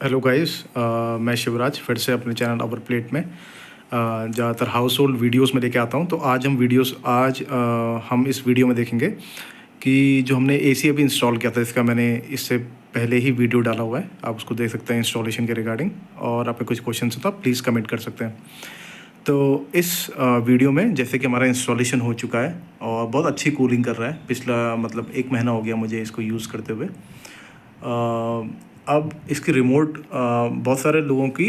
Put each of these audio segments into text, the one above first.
Hello guys, मैं शिवराज फिर से अपने चैनल अवर प्लेट में ज़्यादातर हाउस होल्ड वीडियोज़ में लेके आता हूँ। तो आज हम इस वीडियो में देखेंगे कि जो हमने एसी अभी इंस्टॉल किया था, इसका मैंने इससे पहले ही वीडियो डाला हुआ है, आप उसको देख सकते हैं इंस्टॉलेशन के रिगार्डिंग। और आपके कुछ क्वेश्चन हो तो आप प्लीज़ कमेंट कर सकते हैं। तो इस वीडियो में जैसे कि हमारा इंस्टॉलेशन हो चुका है और बहुत अच्छी कूलिंग कर रहा है, पिछला मतलब 1 महीना हो गया मुझे इसको यूज़ करते हुए। अब इसकी रिमोट बहुत सारे लोगों की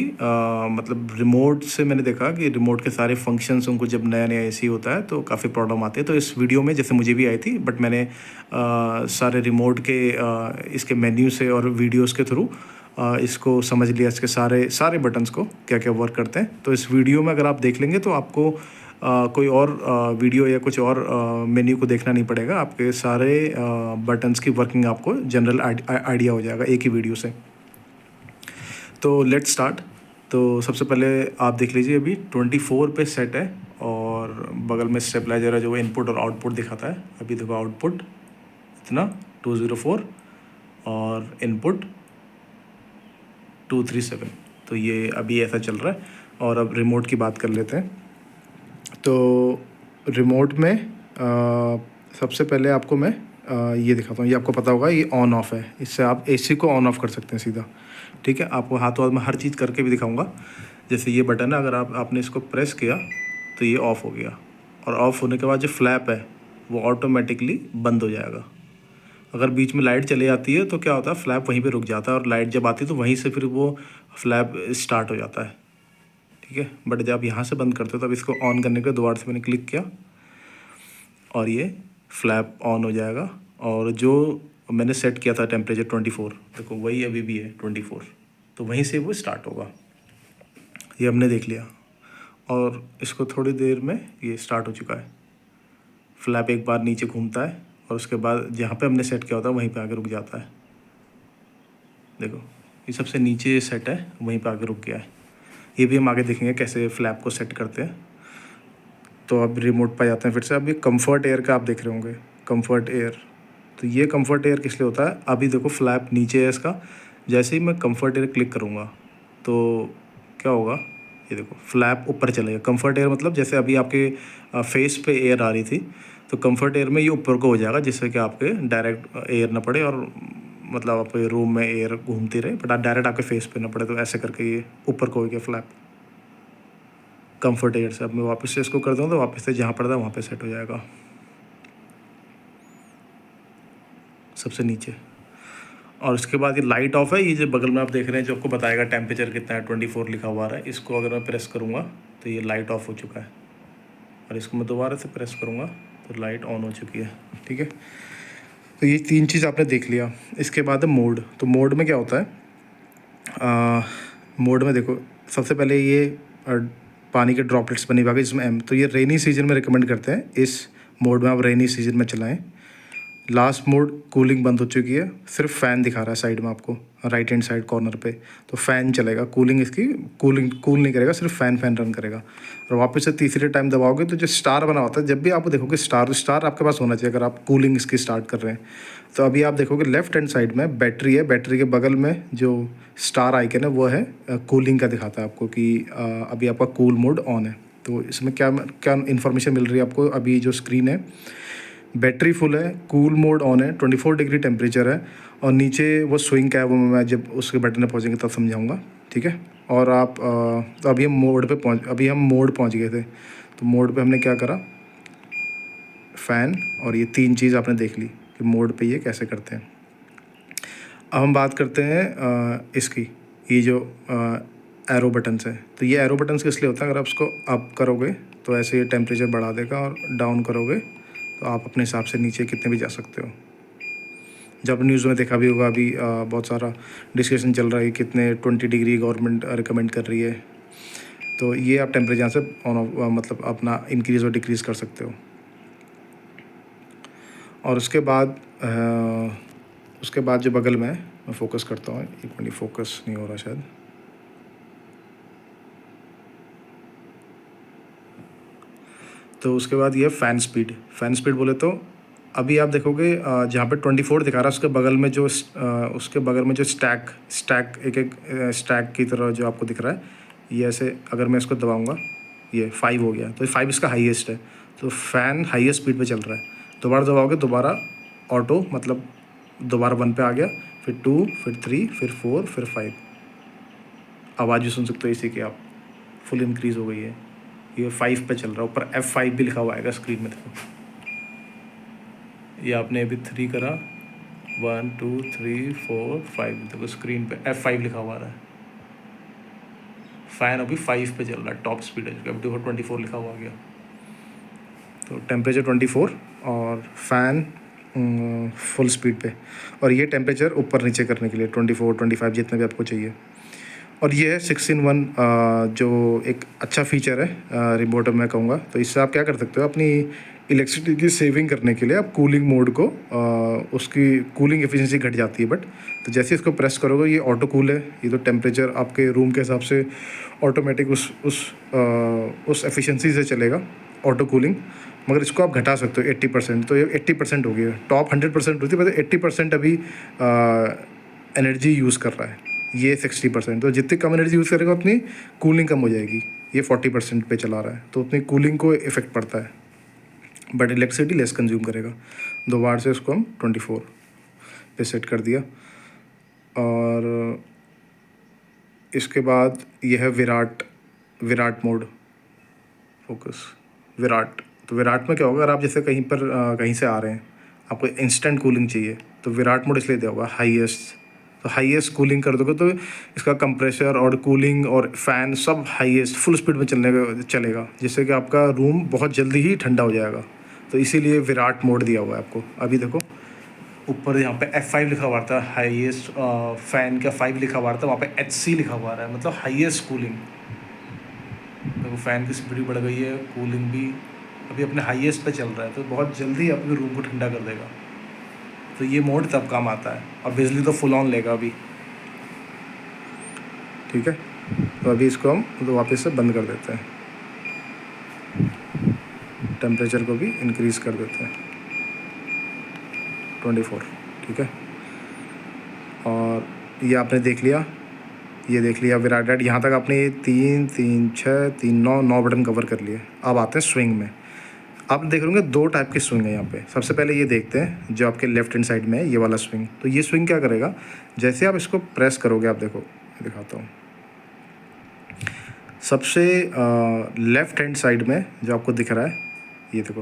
मतलब रिमोट से मैंने देखा कि रिमोट के सारे फंक्शंस उनको जब नया नया एसी होता है तो काफ़ी प्रॉब्लम आती है। तो इस वीडियो में जैसे मुझे भी आई थी, बट मैंने सारे रिमोट के इसके मेन्यू से और वीडियोस के थ्रू इसको समझ लिया, इसके सारे सारे बटन्स को क्या क्या वर्क करते हैं। तो इस वीडियो में अगर आप देख लेंगे तो आपको कोई और वीडियो या कुछ और मेन्यू को देखना नहीं पड़ेगा। आपके सारे बटन्स की वर्किंग आपको जनरल आइडिया हो जाएगा एक ही वीडियो से। तो लेट्स स्टार्ट। तो सबसे पहले आप देख लीजिए, अभी 24 पे सेट है और बगल में स्टेबलाइजर है जो इनपुट और आउटपुट दिखाता है। अभी देखो आउटपुट इतना 204 और इनपुट 237। तो ये अभी ऐसा चल रहा है। और अब रिमोट की बात कर लेते हैं। तो रिमोट में सबसे पहले आपको मैं ये दिखाता हूँ। ये आपको पता होगा, ये ऑन ऑफ है, इससे आप एसी को ऑन ऑफ कर सकते हैं सीधा। ठीक है, आपको हाथों हाथ में हर चीज़ करके भी दिखाऊंगा। जैसे ये बटन है, अगर आपने इसको प्रेस किया तो ये ऑफ़ हो गया, और ऑफ़ होने के बाद जो फ्लैप है वो ऑटोमेटिकली बंद हो जाएगा। अगर बीच में लाइट चले जाती है तो क्या होता है, फ्लैप वहीं पे रुक जाता है, और लाइट जब आती है तो वहीं से फिर वो फ्लैप स्टार्ट हो जाता है। ठीक है, बट जब आप यहाँ से बंद करते हो तब इसको ऑन करने के दोबारा से मैंने क्लिक किया और ये फ्लैप ऑन हो जाएगा। और जो मैंने सेट किया था टेम्परेचर 24, देखो वही अभी भी है 24, तो वहीं से वो स्टार्ट होगा। ये हमने देख लिया, और इसको थोड़ी देर में ये स्टार्ट हो चुका है। फ्लैप एक बार नीचे घूमता है और उसके बाद जहाँ पे हमने सेट किया होता है वहीं पे आके रुक जाता है। देखो ये सबसे नीचे सेट है, वहीं पे आके रुक गया है। ये भी हम आगे देखेंगे कैसे फ्लैप को सेट करते हैं। तो अब रिमोट पर जाते हैं फिर से। अभी कंफर्ट एयर का आप देख रहे होंगे, कंफर्ट एयर। तो ये कंफर्ट एयर किस लिए होता है, अभी देखो फ्लैप नीचे है इसका। जैसे ही मैं कंफर्ट एयर क्लिक करूँगा तो क्या होगा, ये देखो फ्लैप ऊपर चलेगा। कंफर्ट एयर मतलब जैसे अभी आपके फेस पे एयर आ रही थी, तो कंफर्ट एयर में ये ऊपर को हो जाएगा, जिससे कि आपके डायरेक्ट एयर ना पड़े, और मतलब आपके रूम में एयर घूमती रहे, बट डायरेक्ट आपके फेस पे ना पड़े। तो ऐसे करके ये ऊपर को हो गया फ्लैप कंफर्ट एयर से। अब मैं वापस से इसको कर दूँ तो वापस से जहाँ पड़ता है वहाँ पे सेट हो जाएगा, सबसे नीचे। और उसके बाद ये लाइट ऑफ है, ये जो बगल में आप देख रहे हैं जो आपको बताएगा टेम्परेचर कितना है, 24 लिखा हुआ है। इसको अगर मैं प्रेस करूँगा तो ये लाइट ऑफ हो चुका है, और इसको मैं दोबारा से प्रेस करूँगा तो लाइट ऑन हो चुकी है। ठीक है, तो ये 3 चीज़ आपने देख लिया। इसके बाद है मोड। तो मोड में क्या होता है, मोड में देखो सबसे पहले ये पानी के ड्रॉपलेट्स बनी हुई है जिसमें एम। तो ये रेनी सीजन में रिकमेंड करते हैं, इस मोड में आप रेनी सीजन में चलाएं। लास्ट मोड कूलिंग बंद हो चुकी है, सिर्फ फ़ैन दिखा रहा है साइड में आपको, राइट हैंड साइड कॉर्नर पे। तो फ़ैन चलेगा, कूलिंग इसकी कूल नहीं करेगा, सिर्फ फ़ैन रन करेगा। और वापस से तीसरे टाइम दबाओगे तो जो स्टार बना होता है, जब भी आप देखोगे स्टार आपके पास होना चाहिए अगर आप कूलिंग इसकी स्टार्ट कर रहे हैं। तो अभी आप देखोगे लेफ्ट हैंड साइड में बैटरी है, बैटरी के बगल में जो स्टार आइकन है वो है कूलिंग का, दिखाता है आपको कि अभी आपका कूल मोड ऑन है। तो इसमें क्या क्या इन्फॉर्मेशन मिल रही है आपको, अभी जो स्क्रीन है बैटरी फुल है, कूल मोड ऑन है, 24 डिग्री टेम्परेचर है, और नीचे वो स्विंग का है, वो मैं जब उसके बटन पर पहुँचेंगे तब समझाऊंगा। ठीक है, और आप तो अभी हम मोड पहुँच गए थे। तो मोड पे हमने क्या करा, फ़ैन, और ये 3 चीज़ आपने देख ली कि मोड पे ये कैसे करते हैं। अब हम बात करते हैं इसकी, ये जो एरो बटन्स है। तो ये एरो बटन्स किस लिए होता है, अगर आप उसको अप करोगे तो ऐसे ये टेम्परेचर बढ़ा देगा, और डाउन करोगे तो आप अपने हिसाब से नीचे कितने भी जा सकते हो। जब न्यूज़ में देखा भी होगा, अभी बहुत सारा डिस्कशन चल रहा है कितने 20 डिग्री गवर्नमेंट रिकमेंड कर रही है। तो ये आप टेम्परेचर यहाँ से ऑन ऑफ मतलब अपना इंक्रीज़ और डिक्रीज़ कर सकते हो। और उसके बाद जो बगल में है, मैं फ़ोकस करता हूँ, एक मिनट, फोकस नहीं हो रहा शायद। तो उसके बाद ये फ़ैन स्पीड बोले तो अभी आप देखोगे जहाँ पे 24 दिखा रहा है उसके बगल में जो स्टैक एक स्टैक की तरह जो आपको दिख रहा है, ये ऐसे अगर मैं इसको दबाऊंगा ये 5 हो गया, तो 5 इसका हाईएस्ट है। तो फ़ैन हाईएस्ट स्पीड पे चल रहा है। दोबारा दबाओगे दोबारा ऑटो मतलब दोबारा 1 पे आ गया, फिर 2, फिर 3, फिर 4, फिर 5। आवाज़ भी सुन सकते हो इसी की आप, फुल इंक्रीज़ हो गई है। ये 5 पे चल रहा है, ऊपर F5 भी लिखा हुआ आएगा स्क्रीन में देखो। ये आपने अभी 3 करा, 1 2 3 4 5, देखो स्क्रीन पे F5 लिखा हुआ आ रहा है। फ़ैन अभी 5 पे चल रहा है, टॉप स्पीड है, अभी देखो 24 लिखा हुआ आ गया। तो टेम्परेचर 24 और फ़ैन फुल स्पीड पे, और ये टेम्परेचर ऊपर नीचे करने के लिए 24 25 जितने भी आपको चाहिए। और ये है 6 in 1 जो एक अच्छा फीचर है रिमोट में कहूँगा। तो इससे आप क्या कर सकते हो, अपनी इलेक्ट्रिसिटी की सेविंग करने के लिए आप कूलिंग मोड को उसकी कूलिंग एफिशिएंसी घट जाती है, बट तो जैसे इसको प्रेस करोगे ये ऑटो कूल है। ये तो टेम्परेचर आपके रूम के हिसाब से ऑटोमेटिक उस एफिशिएंसी से चलेगा ऑटो कूलिंग। मगर इसको आप घटा सकते हो 80%, तो ये 80% हो गया। टॉप 100% होती है, बस 80% अभी एनर्जी यूज़ कर रहा है, ये 60%। तो जितनी कम एनर्जी यूज़ करेगा उतनी कूलिंग कम हो जाएगी। ये 40% पे चला रहा है, तो उतनी कूलिंग को इफ़ेक्ट पड़ता है, बट इलेक्ट्रिसिटी लेस कंज्यूम करेगा। दो बार से इसको हम 24 पे सेट कर दिया। और इसके बाद ये है विराट मोड, फोकस विराट। तो विराट में क्या होगा, अगर आप जैसे कहीं से आ रहे हैं, आपको इंस्टेंट कूलिंग चाहिए, तो विराट मोड इसलिए दिया होगा हाईएस्ट। तो हाईएस्ट कूलिंग कर दोगे तो इसका कंप्रेसर और कूलिंग और फ़ैन सब हाईएस्ट फुल स्पीड में चलेगा, जिससे कि आपका रूम बहुत जल्दी ही ठंडा हो जाएगा। तो इसीलिए विराट मोड दिया हुआ है आपको। अभी देखो ऊपर यहाँ पे F5 लिखा हुआ था, हाईएस्ट फ़ैन का 5 लिखा हुआ था, वहाँ पे HC लिखा हुआ है, मतलब हाईएस्ट कूलिंग। देखो फ़ैन की स्पीड बढ़ गई है, कूलिंग भी अभी अपने हाईएस्ट पे चल रहा है, तो बहुत जल्दी अपने रूम को ठंडा कर देगा। तो ये मोड तब काम आता है, और बिजली तो फुल ऑन लेगा अभी। ठीक है, तो अभी इसको हम तो वापस से बंद कर देते हैं, टेम्परेचर को भी इंक्रीज़ कर देते हैं 24। ठीक है, और ये आपने देख लिया, ये देख लिया विराट। यहाँ तक आपने 3 3 6 3 9 बटन कवर कर लिए। अब आते हैं स्विंग में। आप देख रहे होंगे 2 टाइप के स्विंग है यहाँ पे। सबसे पहले ये देखते हैं जो आपके लेफ्ट हैंड साइड में है, ये वाला स्विंग। तो ये स्विंग क्या करेगा, जैसे आप इसको प्रेस करोगे, आप देखो दिखाता हूँ, सबसे लेफ्ट हैंड साइड में जो आपको दिख रहा है, ये देखो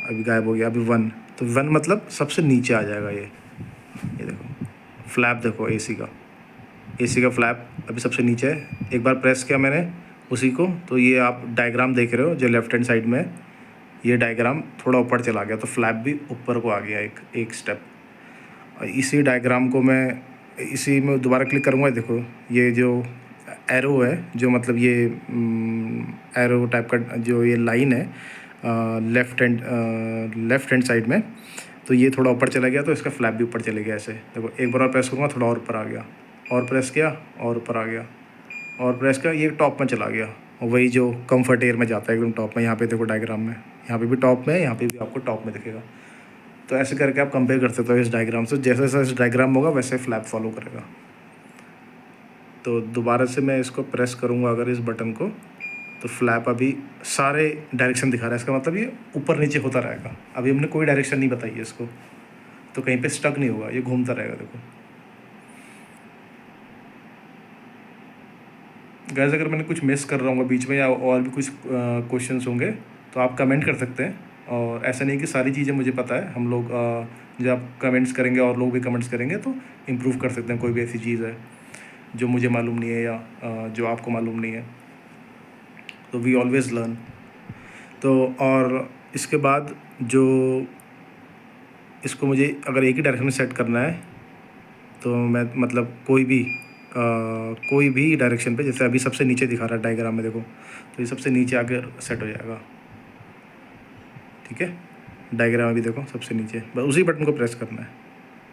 अभी गायब हो गया। अभी 1, तो 1 मतलब सबसे नीचे आ जाएगा ये देखो फ्लैप, देखो एसी का फ्लैप अभी सबसे नीचे है। एक बार प्रेस किया मैंने उसी को, तो ये आप डायग्राम देख रहे हो जो लेफ्ट हैंड साइड में है, ये डायग्राम थोड़ा ऊपर चला गया, तो फ्लैप भी ऊपर को आ गया एक स्टेप। और इसी डायग्राम को मैं इसी में दोबारा क्लिक करूँगा, देखो ये जो एरो है, जो मतलब ये एरो टाइप का जो ये लाइन है लेफ़्ट हैंड साइड में, तो ये थोड़ा ऊपर चला गया, तो इसका फ्लैप भी ऊपर चले गया ऐसे। देखो एक बार और प्रेस करूँगा, थोड़ा और ऊपर आ गया, और प्रेस किया और ऊपर आ गया, और प्रेस किया, ये टॉप में चला गया। और वही जो कंफर्ट एयर में जाता है एकदम टॉप में, यहाँ पे देखो डायग्राम में, यहाँ पे भी टॉप में है, यहाँ पे भी आपको टॉप में दिखेगा। तो ऐसे करके आप कंपेयर कर सकते हो इस डायग्राम से। जैसे जैसे इस डायग्राम होगा वैसे फ्लैप फॉलो करेगा। तो दोबारा से मैं इसको प्रेस करूँगा अगर इस बटन को, तो फ्लैप अभी सारे डायरेक्शन दिखा रहा है। इसका मतलब ये ऊपर नीचे होता रहेगा। अभी हमने कोई डायरेक्शन नहीं बताई है इसको, तो कहीं पे स्टक नहीं होगा, ये घूमता रहेगा। देखो गाइस, अगर मैंने कुछ मिस कर रहा हूँ बीच में या और भी कुछ क्वेश्चंस होंगे तो आप कमेंट कर सकते हैं। और ऐसा नहीं कि सारी चीज़ें मुझे पता है, हम लोग जब आप कमेंट्स करेंगे और लोग भी कमेंट्स करेंगे तो इम्प्रूव कर सकते हैं। कोई भी ऐसी चीज़ है जो मुझे मालूम नहीं है या जो आपको मालूम नहीं है, तो वी ऑलवेज़ लर्न। तो और इसके बाद जो इसको मुझे अगर एक ही डायरेक्शन में सेट करना है, तो मैं मतलब कोई भी डायरेक्शन पे, जैसे अभी सबसे नीचे दिखा रहा है डायग्राम में देखो, तो ये सबसे नीचे आकर सेट हो जाएगा। ठीक है, डायग्राम अभी देखो सबसे नीचे, बस उसी बटन को प्रेस करना है।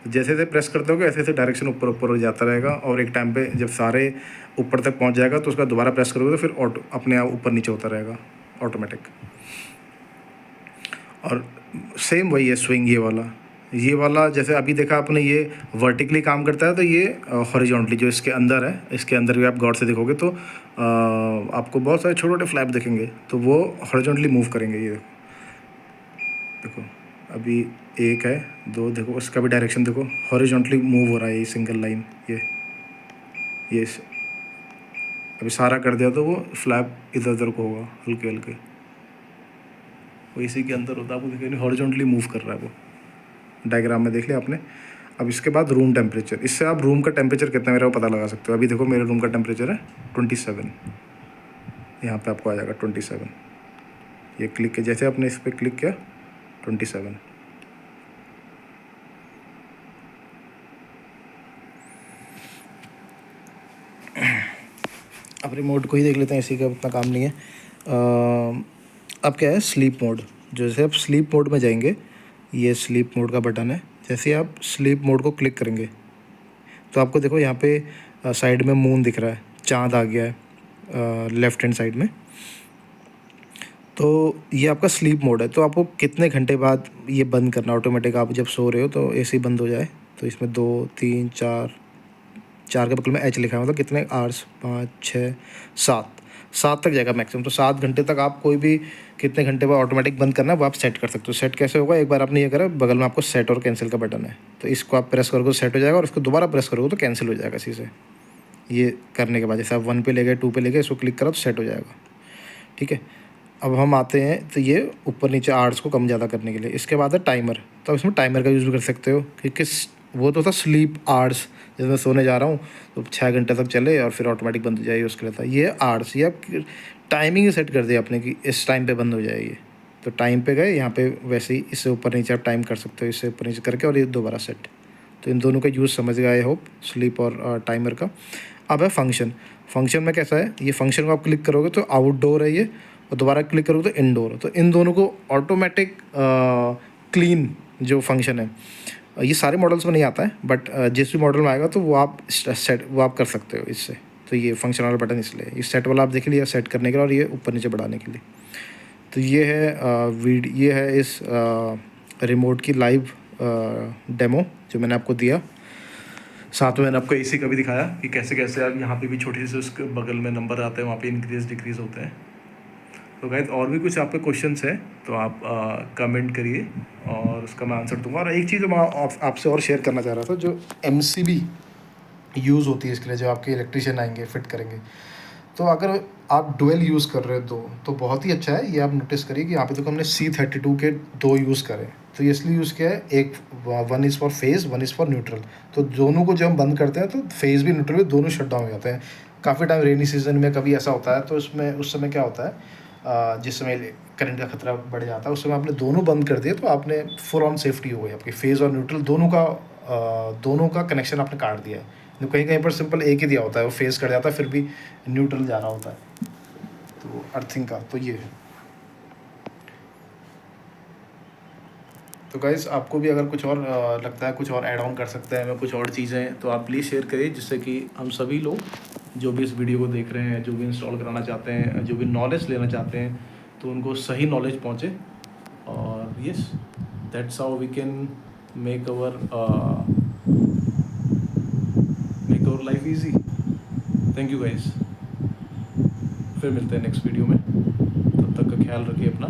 जैसे जैसे प्रेस करते होगे ऐसे ऐसे डायरेक्शन ऊपर ऊपर हो जाता रहेगा, और एक टाइम पे जब सारे ऊपर तक पहुंच जाएगा तो उसका दोबारा प्रेस करोगे तो फिर ऑटो अपने आप ऊपर नीचे होता रहेगा ऑटोमेटिक। और सेम वही है स्विंग ये वाला जैसे अभी देखा आपने ये वर्टिकली काम करता है, तो ये हॉरिजॉन्टली जो इसके अंदर है, इसके अंदर भी आप गौर से देखोगे तो आपको बहुत सारे छोटे छोटे फ्लैप दिखेंगे, तो वो हॉरिजॉन्टली मूव करेंगे। ये देखो अभी एक है, दो, देखो उसका भी डायरेक्शन देखो, हॉरिजॉन्टली मूव हो रहा है ये सिंगल लाइन। ये अभी सारा कर दिया तो वो फ्लैप इधर उधर को होगा हल्के हल्के, वो इसी के अंदर होता है, आपको देखिए हॉरिजॉन्टली मूव कर रहा है वो, डायग्राम में देख लिया आपने। अब इसके बाद रूम टेम्परेचर, इससे आप रूम का टेम्परेचर कितना मेरा वो पता लगा सकते हो। अभी देखो मेरे रूम का टेम्परेचर है 27, यहाँ पे आपको आ जाएगा 27। ये क्लिक किया, जैसे आपने इस पर क्लिक किया 27। अब रिमोट को ही देख लेते हैं, इसी का उतना काम नहीं है। अब क्या है स्लीप मोड, जैसे आप स्लीप मोड में जाएंगे, ये स्लीप मोड का बटन है, जैसे आप स्लीप मोड को क्लिक करेंगे तो आपको देखो यहाँ पे साइड में मून दिख रहा है, चाँद आ गया है लेफ़्ट हैंड साइड में। तो ये आपका स्लीप मोड है। तो आपको कितने घंटे बाद ये बंद करना ऑटोमेटिक, आप जब सो रहे हो तो एसी बंद हो जाए, तो इसमें 2 3 4 के बगल में एच लिखा है, मतलब कितने आवर्स, 5 6 7 तक जाएगा मैक्सिमम। तो 7 घंटे तक आप कोई भी कितने घंटे बाद ऑटोमेटिक बंद करना है वो आप सेट कर सकते हो। सेट कैसे होगा, एक बार आपने ये करा, बगल में आपको सेट और कैंसिल का बटन है, तो इसको आप प्रेस करोगे तो सेट हो जाएगा, और इसको दोबारा प्रेस करोगे तो कैंसिल हो जाएगा इसी से। ये करने के बाद जैसे आप 1 पे ले गए, 2 पे ले गए, इसको क्लिक करो तो सेट हो जाएगा। ठीक है, अब हम आते हैं तो ये ऊपर नीचे आवर्स को कम ज़्यादा करने के लिए। इसके बाद है टाइमर, तो इसमें टाइमर का यूज़ भी कर सकते हो कि किस, वो तो था स्लीप आवर्स, जैसे मैं सोने जा रहा हूँ तो 6 घंटे तक चले और फिर ऑटोमेटिक बंद हो जाए, उसके लिए था। ये आवर्स, ये आप टाइमिंग सेट कर दिया आपने कि इस टाइम पे बंद हो जाएगी, तो टाइम पे गए, यहाँ पे वैसे ही इससे ऊपर नीचे आप टाइम कर सकते हो, इससे ऊपर नीचे करके, और ये दोबारा सेट। तो इन दोनों का यूज़ समझ गए आई होप, स्लीप और टाइमर का। अब है फंक्शन में कैसा है, ये फंक्शन को आप क्लिक करोगे तो आउटडोर है ये, और दोबारा क्लिक करोगे तो इनडोर। तो इन दोनों को ऑटोमेटिक क्लीन जो फंक्शन है, ये सारे मॉडल्स में नहीं आता है, बट जिस भी मॉडल में आएगा तो वो आप कर सकते हो इससे। तो ये फंक्शन वाला बटन इसलिए, ये सेट वाला आप देख लिया सेट करने के लिए, और ये ऊपर नीचे बढ़ाने के लिए। तो ये है ये है इस रिमोट की लाइव डेमो जो मैंने आपको दिया। साथ में मैंने आपको एसी का भी दिखाया कि कैसे कैसे आप यहाँ पे भी छोटी सी उसके बगल में नंबर आते हैं, वहाँ पे इंक्रीज डिक्रीज़ होते हैं। तो गाइस और भी कुछ आपके क्वेश्चंस हैं तो आप कमेंट करिए और उसका मैं आंसर दूंगा। और एक चीज़ मैं आपसे और शेयर करना चाह रहा था, जो MCB यूज़ होती है इसके लिए, जो आपके इलेक्ट्रीशियन आएंगे फिट करेंगे, तो अगर आप डुअल यूज़ कर रहे हो दो तो बहुत ही अच्छा है। ये आप नोटिस करिए कि यहाँ पे तो हमने C32 के 2 यूज़ करें, तो ये इसलिए यूज़ किया है, एक 1 is for phase, 1 is for neutral. तो दोनों को जब हम बंद करते हैं तो फेज़ भी न्यूट्रल भी दोनों शट डाउन हो जाते हैं। काफ़ी टाइम रेनी सीजन में कभी ऐसा होता है, तो उसमें उस समय क्या होता है, जिस समय करंट का खतरा बढ़ जाता है, उस समय आपने दोनों बंद कर दिए तो आपने फुल ऑन सेफ्टी हो गई, आपकी फेज़ और न्यूट्रल दोनों का कनेक्शन आपने काट दिया है। तो कहीं कहीं पर सिंपल एक ही दिया होता है, वो फेज़ कट जाता है फिर भी न्यूट्रल जा रहा होता है, तो अर्थिंग का तो ये है। तो गाइस आपको भी अगर कुछ और लगता है, कुछ और ऐड ऑन कर सकते हैं मैं, कुछ और चीज़ें, तो आप प्लीज़ शेयर करिए, जिससे कि हम सभी लोग जो भी इस वीडियो को देख रहे हैं, जो भी इंस्टॉल कराना चाहते हैं, जो भी नॉलेज लेना चाहते हैं, तो उनको सही नॉलेज पहुँचे। और yes, that's how we can make our life easy. Thank you guys, फिर मिलते हैं नेक्स्ट वीडियो में, तब तक का ख्याल रखिए अपना।